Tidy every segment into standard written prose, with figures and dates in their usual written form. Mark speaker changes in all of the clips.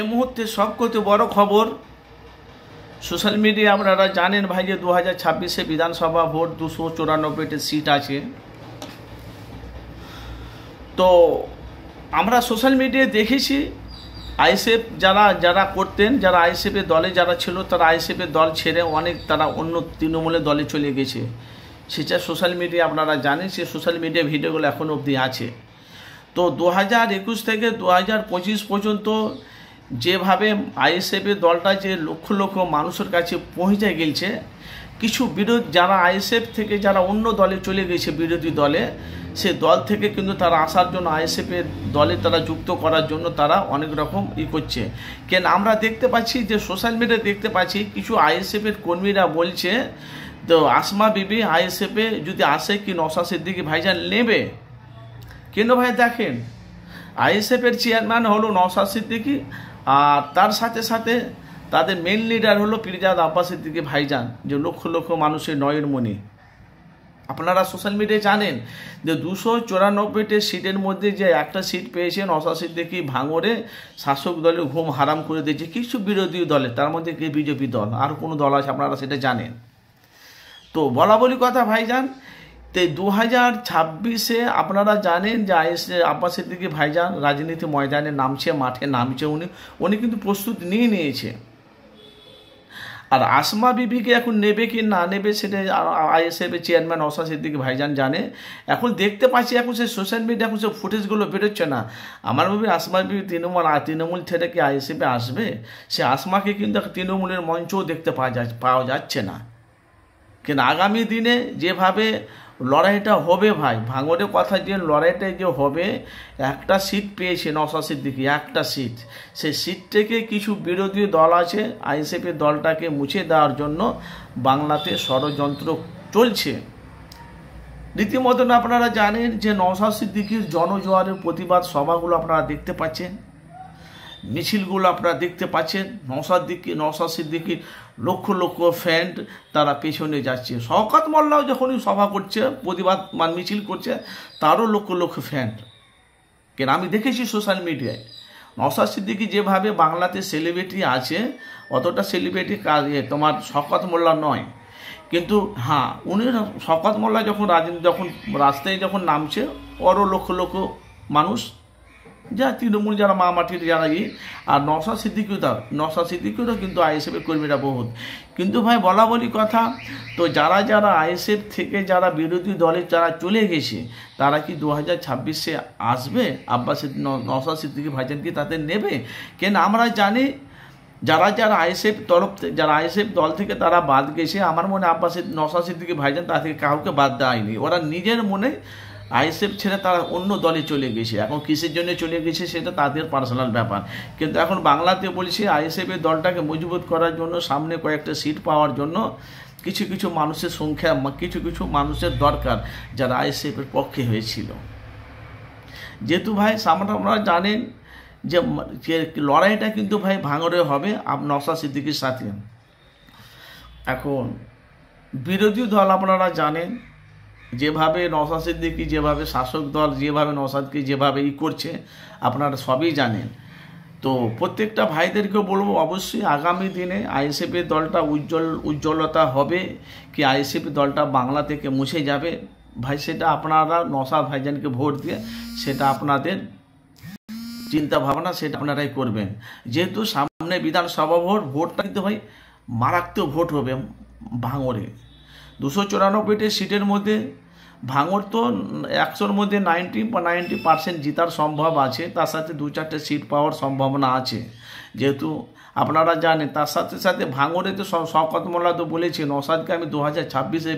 Speaker 1: এই মুহূর্তে সবথেকে বড় খবর সোশ্যাল মিডিয়া আপনারা জানেন ভাই যে 2026-এ বিধানসভা ভোট 294টি সিট আছে। তো আমরা সোশ্যাল মিডিয়ায় দেখেছি আইএসএফ যারা করতেন, যারা আইএসএফের দলে যারা ছিল তারা আইএসএফের দল ছেড়ে অনেক তারা অন্য তৃণমূলের দলে চলে গেছে। সেটা সোশ্যাল মিডিয়া আপনারা জানেন, সে সোশ্যাল মিডিয়া ভিডিওগুলো এখনও অবধি আছে। তো 2021 থেকে 2025 পর্যন্ত যেভাবে আইএসএফের দলটা যে লক্ষ লক্ষ মানুষের কাছে পৌঁছে গেছে, কিছু যারা আইএসএফ থেকে যারা অন্য দলে চলে গেছে বিরোধী দলে, সে দল থেকে কিন্তু তারা আসার জন্য আইএসএফের দলে তারা যুক্ত করার জন্য তারা অনেক রকম করছে। কেন আমরা দেখতে পাচ্ছি যে সোশ্যাল মিডিয়ায় দেখতে পাচ্ছি কিছু আইএসএফের কর্মীরা বলছে তো আসমা বিবি আইএসএফে যদি আসে কি নওশাদ সিদ্দিকী ভাইজান নেবে। কেন ভাই দেখেন, আইএসএফের চেয়ারম্যান হলো নওশাদ সিদ্দিকী, আর তার সাথে সাথে তাদের মেন লিডার হলো পিরজাদ আব্বাস সিদ্দিকী ভাইজান, যে লক্ষ লক্ষ মানুষের নয়ন মণি। আপনারা সোশ্যাল মিডিয়ায় জানেন যে 294টি সিটের মধ্যে যে একটা সিট পেয়েছে নওশাদ সিদ্দিকী ভাঙড়ে, শাসক দলের ঘুম হারাম করে দিয়েছে কিছু বিরোধী দলে, তার মধ্যে কি বিজেপি দল আর কোনো দল আছে আপনারা সেটা জানেন। তো বলা বলি কথা ভাইজান, তো 2026-এ আপনারা জানেন যে আব্বাস সিদ্দিকী ভাইজান রাজনীতি ময়দানে নামছে, মাঠে নামছে, উনি কিন্তু প্রস্তুতি নিয়ে নিয়েছে। আর আসমা বিবিকে এখন নেবে কি না নেবে সেটা আইএসএফের চেয়ারম্যান নওশাদ সিদ্দিকী ভাইজান জানে। এখন দেখতে পাচ্ছি এখন সে সোশ্যাল মিডিয়া এখন সে ফুটেজগুলো বেরোচ্ছে না। আমার ভাবি আসমা বিবি তৃণমূল থেকে কি আইএসএফে আসবে? সে আসমাকে কিন্তু তৃণমূলের মঞ্চও দেখতে পাওয়া যাচ্ছে না। কিন্তু আগামী দিনে যেভাবে লড়াইটা হবে ভাই, ভাঙড়ের কথা যে লড়াইটা যে হবে, একটা সিট পেয়েছে নওশাদ সিদ্দিকী, একটা সিট, সেই সিট থেকে কিছু বিরোধী দল আছে আইএসএফের দলটাকে মুছে দেওয়ার জন্য বাংলাতে ষড়যন্ত্র চলছে রীতিমতন। আপনারা জানেন যে নওশাদ সিদ্দিকীর জনজোয়ারের প্রতিবাদ সভাগুলো আপনারা দেখতে পাচ্ছেন, মিছিলগুলো আপনারা দেখতে পাচ্ছেন। নওশাদ সিদ্দিকীর লক্ষ লক্ষ ফ্যান তারা পেছনে যাচ্ছে। শওকত মোল্লাও যখনই সভা করছে, প্রতিবাদ মিছিল করছে, তারও লক্ষ লক্ষ ফ্যান। কেন আমি দেখেছি সোশ্যাল মিডিয়ায় নওশাদ সিদ্দিকী যেভাবে বাংলাতে সেলিব্রিটি আছে, অতটা সেলিব্রিটি তোমার শওকত মোল্লা নয়। কিন্তু হ্যাঁ, উনি শওকত মোল্লা যখন রাস্তায় যখন নামছে, ওরও লক্ষ লক্ষ মানুষ যা তৃণমূল যারা মাটির যারা আর নওশাদ সিদ্দিকীরও কিন্তু আইএসএফের কর্মীরা বহুত। কিন্তু ভাই বলা বলি কথা, তো যারা আইএসএফ থেকে যারা বিরোধী দলে যারা চলে গেছে, তারা কি 2026-এ আসবে? নওশাদ সিদ্দিকী ভাইজান কি তাদের নেবে? কেন আমরা জানি যারা আইএসএফ আইএসএফ দল থেকে তারা বাদ গেছে, আমার মনে নওশাদ সিদ্দিকী ভাইজান তা থেকে কাউকে বাদ দেয়নি। ওরা নিজের মনে আইএসএফ ছেড়ে তারা অন্য দলে চলে গেছে। এখন কিসের জন্য চলে গেছে সেটা তাদের পার্সোনাল ব্যাপার। কিন্তু এখন বাংলাতে বলছে আইএসএফের দলটাকে মজবুত করার জন্য, সামনে কয়েকটা সিট পাওয়ার জন্য কিছু কিছু মানুষের সংখ্যা, কিছু মানুষের দরকার যারা আইএসএফের পক্ষে হয়েছিল। যেহেতু ভাই আপনারা জানেন যে লড়াইটা কিন্তু ভাই ভাঙড়ে হবে নওশাদ সিদ্দিকীর সাথে। এখন বিরোধী দল আপনারা জানেন যেভাবে নওশাদ সিদ্দিকী, যেভাবে শাসক দল যেভাবে নওশাদকে যেভাবে করছে, আপনারা সবই জানেন। তো প্রত্যেকটা ভাইদেরকে বলবো অবশ্যই আগামী দিনে আইএসএফের দলটা উজ্জ্বলতা হবে কি আইএসএফের দলটা বাংলা থেকে মুছে যাবে, ভাই সেটা আপনারা নওশাদ ভাইজানকে ভোট দিয়ে সেটা আপনাদের চিন্তা ভাবনা, সেটা আপনারাই করবেন। যেহেতু সামনে বিধানসভা ভোটটা কিন্তু ভাই মারাত্মক ভোট হবে ভাঙড়ে। 294টি সিটের মধ্যে ভাঙড় তো 100-র মধ্যে 90% জেতার সম্ভব আছে, তার সাথে 2-4টে সিট পাওয়ার সম্ভাবনা আছে। যেহেতু আপনারা জানেন, তার সাথে সাথে ভাঙড়ে তো শওকত মোল্লা তো বলেছে নওশাদকে আমি 2026-এ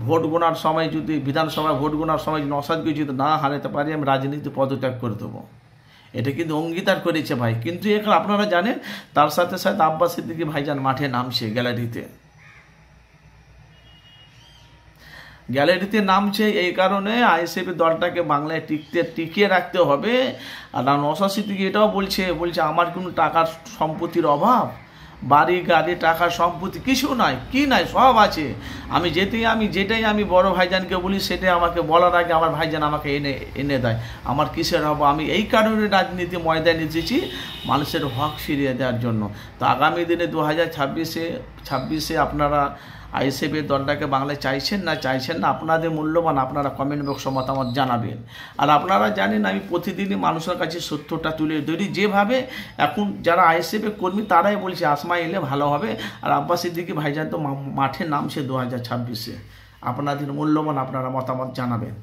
Speaker 1: ভোট গোনার সময়, যদি বিধানসভায় ভোট গোনার সময় নওশাদকে যদি না হারাতে পারি, আমি রাজনীতি পদত্যাগ করে দেবো। এটা কিন্তু অঙ্গীকার করেছে ভাই। কিন্তু এখন আপনারা জানেন তার সাথে সাথে আব্বাস সিদ্দিকী ভাইজান মাঠে নামছে, গ্যালারিতে নামছে। এই কারণে আইএসএফের দলটাকে বাংলায় টিকিয়ে রাখতে হবে। আর নওশাদ সিদ্দিকী এটাও বলছে আমার কোনো টাকার সম্পত্তির অভাব, বাড়ি গাড়ি টাকা সম্পত্তি কিছু নয়, কি নাই, সব আছে। আমি যেটাই আমি বড় ভাইজানকে বলি সেটাই আমাকে বলার আগে আমার ভাইজান আমাকে এনে দেয়। আমার কিসের হবো? আমি এই কারণে রাজনীতি ময়দানে এসেছি, মানুষের হক ফিরিয়ে দেওয়ার জন্য। তো আগামী দিনে 2026-এ আপনারা আইএসএফের দলটাকে বাংলায় চাইছেন না আপনাদের মূল্যবান আপনারা কমেন্ট বক্সে মতামত জানাবেন। আর আপনারা জানেন আমি প্রতিদিনই মানুষের কাছে সত্যটা তুলে ধরি, যেভাবে এখন যারা আইএসএফের কর্মী তারাই বলছে আসমা এলে ভালো হবে। আর আব্বাস সিদ্দিকী ভাইজান তো মাঠে নামছে 2026-এ। আপনাদের মূল্যবান আপনারা মতামত জানাবেন।